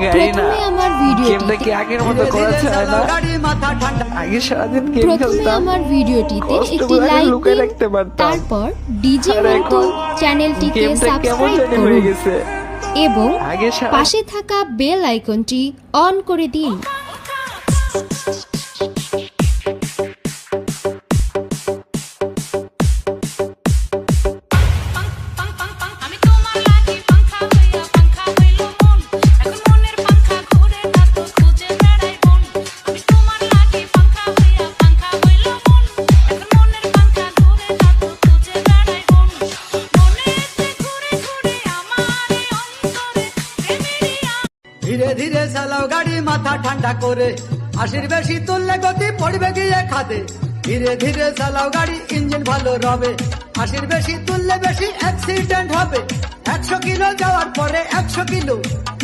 গাড়ি না, প্রথমে আমার গেমটা কি আগের মতো করা যায় না? আগে সারাদিন গেম প্রথমে খেলতাম, আমার ভিডিওটিতে একটি কষ্টগুলো আগে লাইক লুকিয়ে দিন, রাখতে পারতাম। তারপর ডিজে আর মন্তু এখন চ্যানেলটিকে গেমটা কেমন সাবস্ক্রাইব জানি হয়ে করুন গেছে। এবং আগে সারা পাশে থাকা বেল আইকনটি অন করে দিন। ধীরে ধীরে চালাও গাড়ি মাথা ঠান্ডা করে, আশির বেশি তুললে গতি পড়বে গিয়ে খাদে। ধীরে ধীরে চালাও গাড়ি, ইঞ্জিন ভালো রবে, আশির বেশি তুললে বেশি অ্যাক্সিডেন্ট হবে। 100 কিলো যাওয়ার পরে 100 কিলো